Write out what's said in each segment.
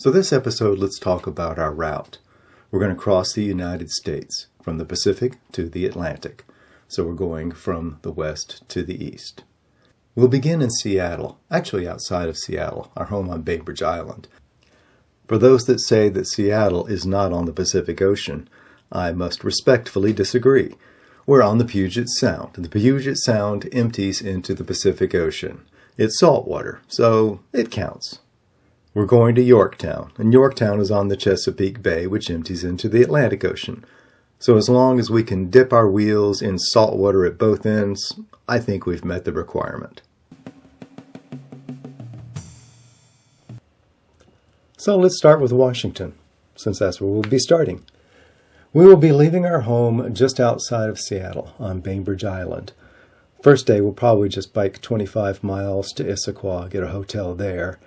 So this episode, let's talk about our route. We're going to cross the United States from the Pacific to the Atlantic. So we're going from the west to the east. We'll begin in Seattle, actually outside of Seattle, our home on Bainbridge Island. For those that say that Seattle is not on the Pacific Ocean, I must respectfully disagree. We're on the Puget Sound, and the Puget Sound empties into the Pacific Ocean. It's saltwater, so it counts. We're going to Yorktown, and Yorktown is on the Chesapeake Bay, which empties into the Atlantic Ocean. So as long as we can dip our wheels in salt water at both ends, I think we've met the requirement. So let's start with Washington, since that's where we'll be starting. We will be leaving our home just outside of Seattle on Bainbridge Island. First day, we'll probably just bike 25 miles to Issaquah, get a hotel there.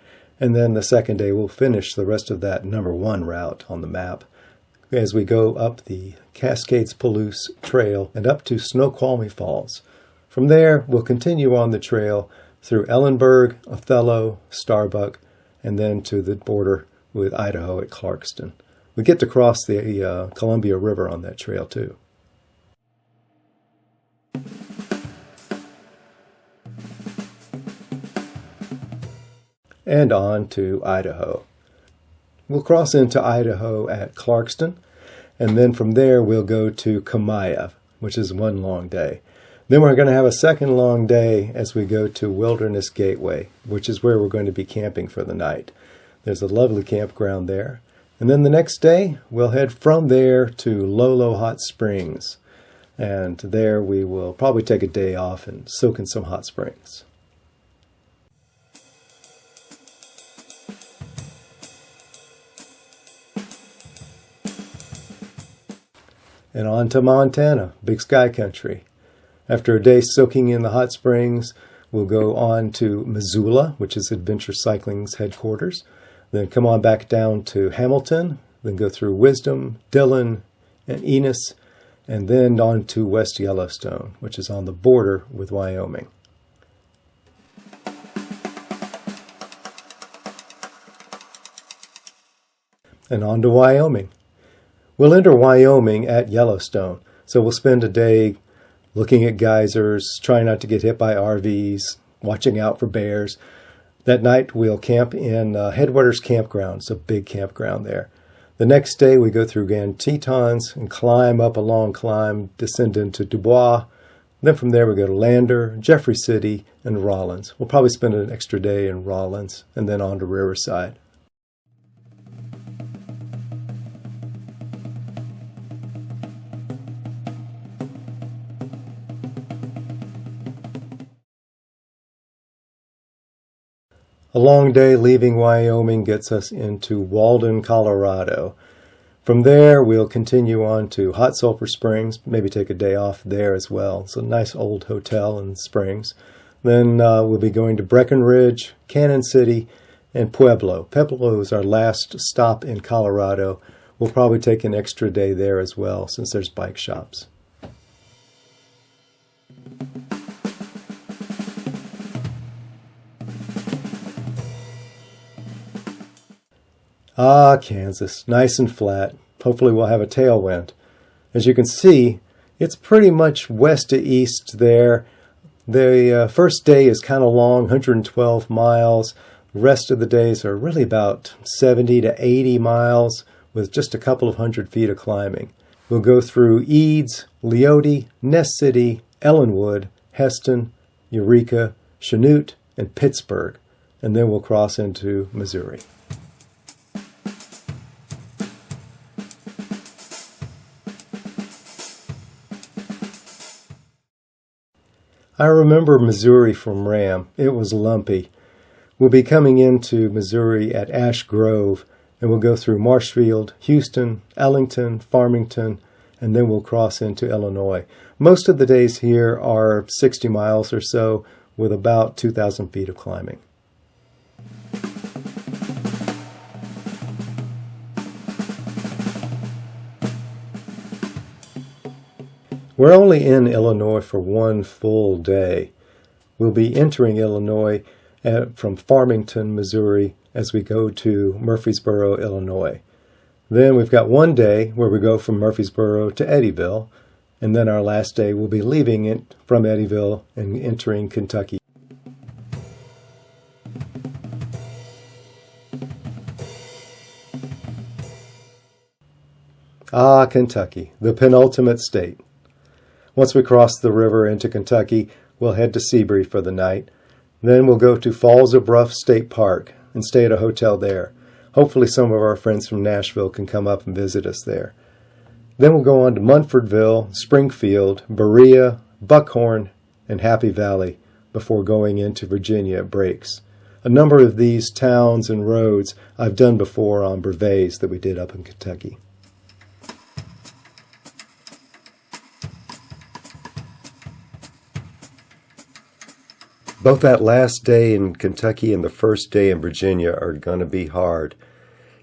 And then the second day, we'll finish the rest of that number 1 route on the map as we go up the Cascades-Palouse Trail and up to Snoqualmie Falls. From there, we'll continue on the trail through Ellenburg, Othello, Starbuck, and then to the border with Idaho at Clarkston. We get to cross the Columbia River on that trail too. And on to Idaho. We'll cross into Idaho at Clarkston, and then from there we'll go to Kamiah, which is one long day. Then we're going to have a second long day as we go to Wilderness Gateway, which is where we're going to be camping for the night. There's a lovely campground there. And then the next day, we'll head from there to Lolo Hot Springs. And there we will probably take a day off and soak in some hot springs. And on to Montana, Big Sky Country. After a day soaking in the hot springs, we'll go on to Missoula, which is Adventure Cycling's headquarters. Then come on back down to Hamilton, then go through Wisdom, Dillon, and Enos, and then on to West Yellowstone, which is on the border with Wyoming. And on to Wyoming. We'll enter Wyoming at Yellowstone, so we'll spend a day looking at geysers, trying not to get hit by RVs, watching out for bears. That night, we'll camp in Headwaters Campground. It's a big campground there. The next day, we go through Grand Tetons and climb up a long climb, descend into Dubois. Then from there, we go to Lander, Jeffrey City, and Rawlins. We'll probably spend an extra day in Rawlins and then on to Riverside. A long day leaving Wyoming gets us into Walden, Colorado. From there, we'll continue on to Hot Sulphur Springs, maybe take a day off there as well. It's a nice old hotel in Springs. Then we'll be going to Breckenridge, Cannon City, and Pueblo. Pueblo is our last stop in Colorado. We'll probably take an extra day there as well, since there's bike shops. Ah, Kansas, nice and flat. Hopefully we'll have a tailwind. As you can see, it's pretty much west to east there. The first day is kind of long, 112 miles. The rest of the days are really about 70 to 80 miles with just a couple of 100 feet of climbing. We'll go through Eads, Leoti, Ness City, Ellenwood, Heston, Eureka, Chanute, and Pittsburgh. And then we'll cross into Missouri. I remember Missouri from Ram. It was lumpy. We'll be coming into Missouri at Ash Grove, and we'll go through Marshfield, Houston, Ellington, Farmington, and then we'll cross into Illinois. Most of the days here are 60 miles or so with about 2,000 feet of climbing. We're only in Illinois for one full day. We'll be entering Illinois from Farmington, Missouri, as we go to Murfreesboro, Illinois. Then we've got one day where we go from Murfreesboro to Eddyville, and then our last day we'll be leaving it from Eddyville and entering Kentucky. Ah, Kentucky, the penultimate state. Once we cross the river into Kentucky, we'll head to Seabury for the night. Then we'll go to Falls of Bruff State Park and stay at a hotel there. Hopefully some of our friends from Nashville can come up and visit us there. Then we'll go on to Munfordville, Springfield, Berea, Buckhorn, and Happy Valley before going into Virginia at breaks. A number of these towns and roads I've done before on brevets that we did up in Kentucky. Both that last day in Kentucky and the first day in Virginia are going to be hard.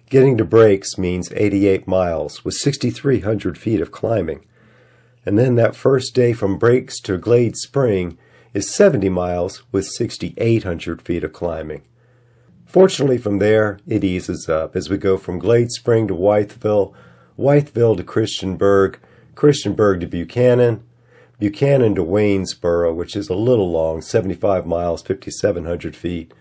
Getting to breaks means 88 miles with 6,300 feet of climbing. And then that first day from breaks to Glade Spring is 70 miles with 6,800 feet of climbing. Fortunately, from there, it eases up as we go from Glade Spring to Wytheville, Wytheville to Christiansburg, Christiansburg to Buchanan, Buchanan to Waynesboro, which is a little long, 75 miles, 5,700 feet,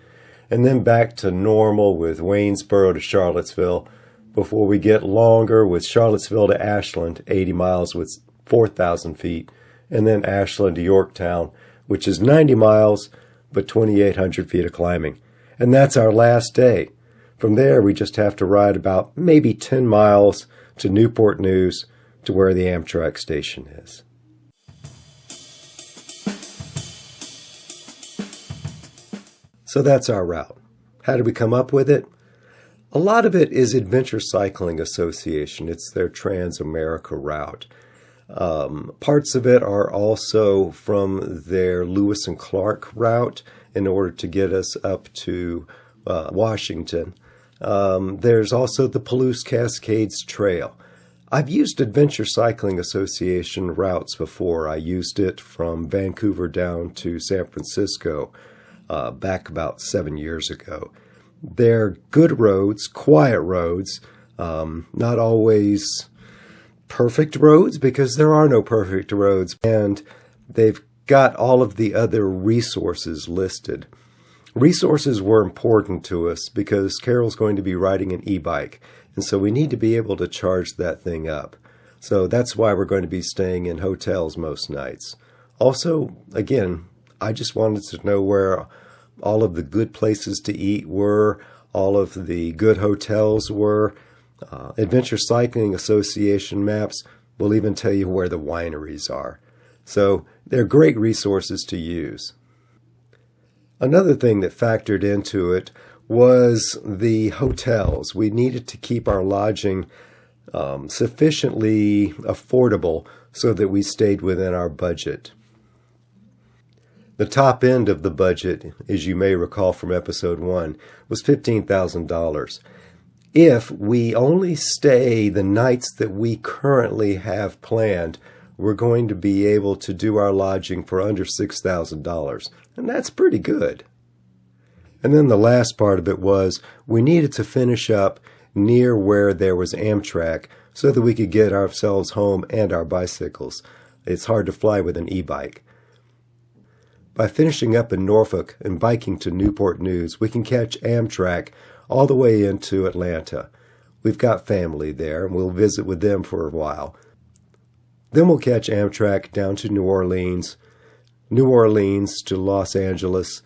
and then back to normal with Waynesboro to Charlottesville before we get longer with Charlottesville to Ashland, 80 miles with 4,000 feet, and then Ashland to Yorktown, which is 90 miles but 2,800 feet of climbing. And that's our last day. From there, we just have to ride about maybe 10 miles to Newport News to where the Amtrak station is. So that's our route. How did we come up with it? A lot of it is Adventure Cycling Association. It's their Trans-America route. Parts of it are also from their Lewis and Clark route in order to get us up to Washington. There's also the Palouse Cascades Trail. I've used Adventure Cycling Association routes before. I used it from Vancouver down to San Francisco back about 7 years ago. They're good roads, quiet roads, not always perfect roads because there are no perfect roads, and they've got all of the other resources listed. Resources were important to us because Carol's going to be riding an e-bike, and so we need to be able to charge that thing up. So that's why we're going to be staying in hotels most nights. Also, again, I just wanted to know where all of the good places to eat were, all of the good hotels were. Adventure Cycling Association maps will even tell you where the wineries are. So they're great resources to use. Another thing that factored into it was the hotels. We needed to keep our lodging sufficiently affordable so that we stayed within our budget. The top end of the budget, as you may recall from episode 1, was $15,000. If we only stay the nights that we currently have planned, we're going to be able to do our lodging for under $6,000, and that's pretty good. And then the last part of it was we needed to finish up near where there was Amtrak so that we could get ourselves home and our bicycles. It's hard to fly with an e-bike. By finishing up in Norfolk and biking to Newport News, we can catch Amtrak all the way into Atlanta. We've got family there, and we'll visit with them for a while. Then we'll catch Amtrak down to New Orleans to Los Angeles,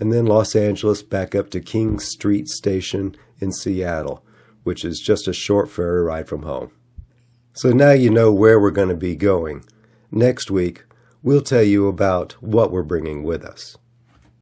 and then Los Angeles back up to King Street Station in Seattle, which is just a short ferry ride from home. So now you know where we're going to be going. Next week, we'll tell you about what we're bringing with us.